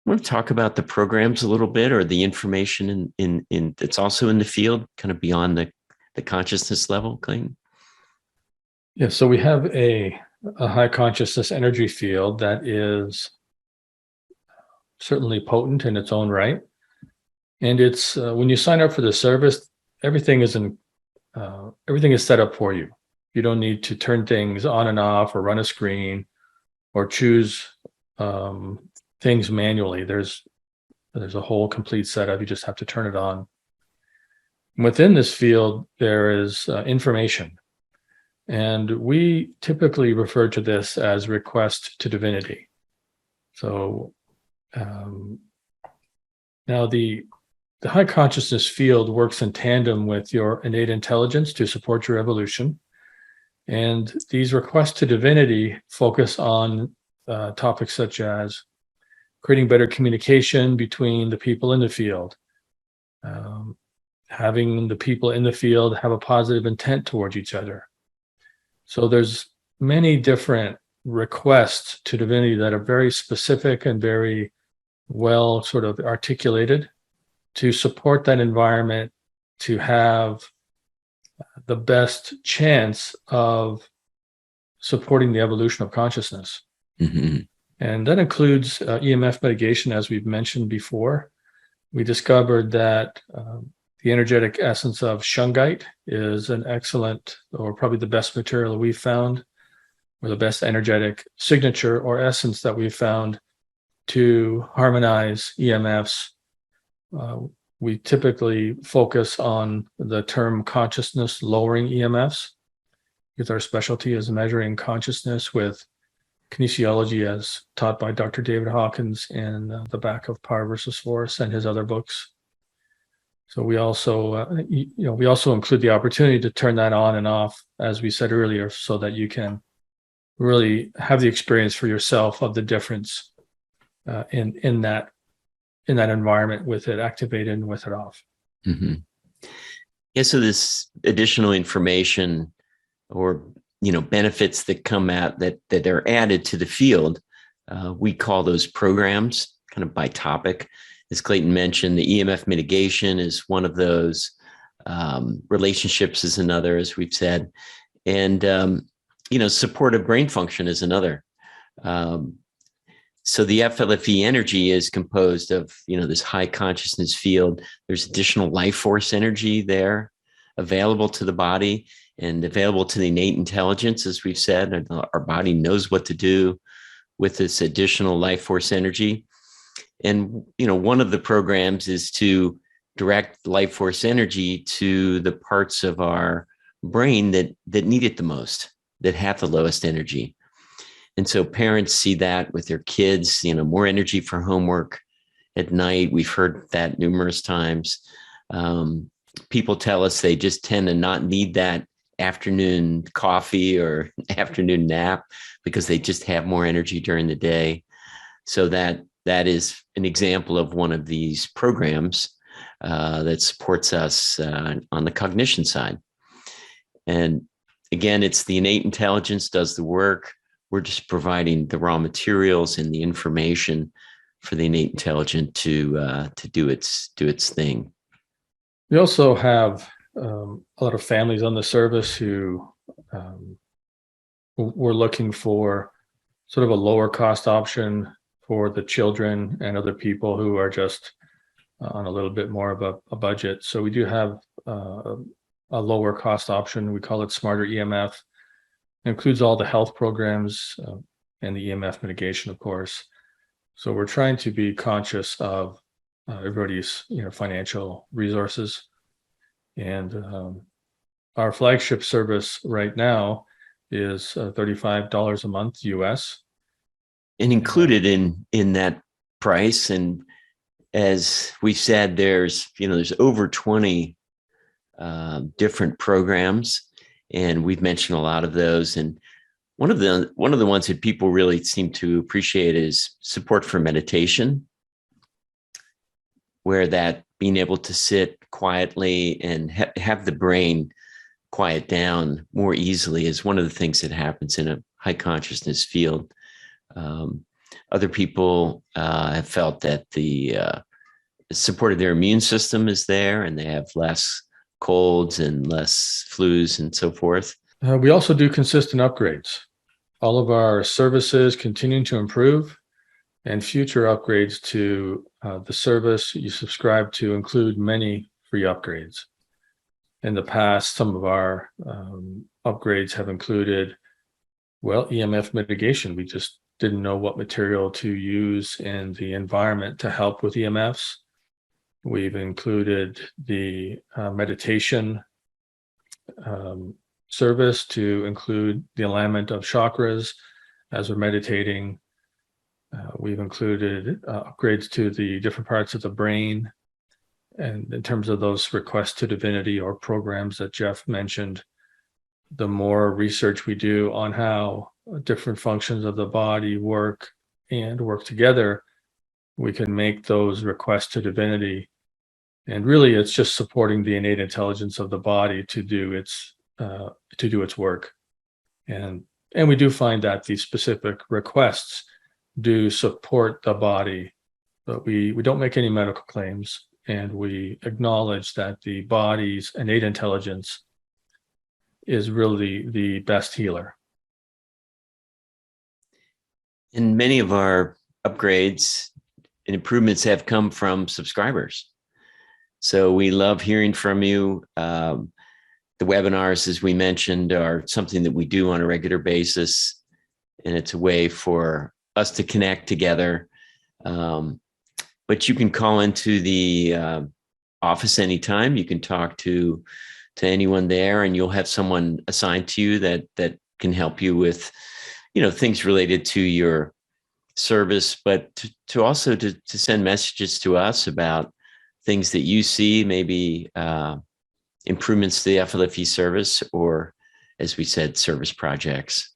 Want to talk about the programs a little bit, or the information in that's also in the field, kind of beyond the consciousness level, Clayton? Yeah, so we have a high consciousness energy field that is certainly potent in its own right. And it's when you sign up for the service, everything is set up for you. You don't need to turn things on and off or run a screen or choose things manually. There's a whole complete setup. You just have to turn it on. Within this field, there is information. And we typically refer to this as request to divinity. So now the high consciousness field works in tandem with your innate intelligence to support your evolution. And these requests to divinity focus on topics such as creating better communication between the people in the field, having the people in the field have a positive intent towards each other. So there's many different requests to divinity that are very specific and very well sort of articulated to support that environment to have the best chance of supporting the evolution of consciousness. Mm-hmm. And that includes EMF mitigation, as we've mentioned before. We discovered that the energetic essence of shungite is an excellent, or probably the best material that we've found, or the best energetic signature or essence that we've found to harmonize EMFs. We typically focus on the term consciousness lowering EMFs, because our specialty is measuring consciousness with kinesiology as taught by Dr. David Hawkins in the back of Power versus Force and his other books. So we also, we also include the opportunity to turn that on and off, as we said earlier, so that you can really have the experience for yourself of the difference in that environment with it activated and with it off. Mm-hmm. Yeah. So this additional information, or benefits that come out that are added to the field, we call those programs, kind of by topic. As Clayton mentioned, the EMF mitigation is one of those. Relationships is another, as we've said, and supportive brain function is another. So the FLFE energy is composed of this high consciousness field. There's additional life force energy there available to the body and available to the innate intelligence, as we've said. And our body knows what to do with this additional life force energy. And, one of the programs is to direct life force energy to the parts of our brain that need it the most, that have the lowest energy. And so parents see that with their kids, more energy for homework at night. We've heard that numerous times. People tell us they just tend to not need that afternoon coffee or afternoon nap because they just have more energy during the day. So that is an example of one of these programs that supports us on the cognition side. And again, it's the innate intelligence does the work. We're just providing the raw materials and the information for the innate intelligence to do its thing. We also have a lot of families on the service who were looking for sort of a lower cost option for the children and other people who are just on a little bit more of a budget. So we do have a lower cost option. We call it Smarter EMF. It includes all the health programs and the EMF mitigation, of course. So we're trying to be conscious of everybody's financial resources. And our flagship service right now is $35 a month US. And included in that price, and as we said, there's over 20 different programs, and we've mentioned a lot of those. And one of the ones that people really seem to appreciate is support for meditation, where that being able to sit quietly and have the brain quiet down more easily is one of the things that happens in a high consciousness field. Other people have felt that the support of their immune system is there, and they have less colds and less flus and so forth. We also do consistent upgrades. All of our services continuing to improve, and future upgrades to the service you subscribe to include many free upgrades. In the past, some of our upgrades have included, well, EMF mitigation. We just didn't know what material to use in the environment to help with EMFs. We've included the meditation service to include the alignment of chakras as we're meditating. We've included upgrades to the different parts of the brain. And in terms of those requests to divinity or programs that Jeff mentioned, the more research we do on how different functions of the body work and work together, we can make those requests to divinity. And really, it's just supporting the innate intelligence of the body to do its work. And we do find that these specific requests do support the body, but we don't make any medical claims, and we acknowledge that the body's innate intelligence is really the best healer. And many of our upgrades and improvements have come from subscribers. So we love hearing from you. The webinars, as we mentioned, are something that we do on a regular basis, and it's a way for us to connect together. But you can call into the office anytime. You can talk to anyone there, and you'll have someone assigned to you that can help you with, things related to your service, but to also to send messages to us about things that you see, maybe improvements to the FLFE service, or, as we said, service projects.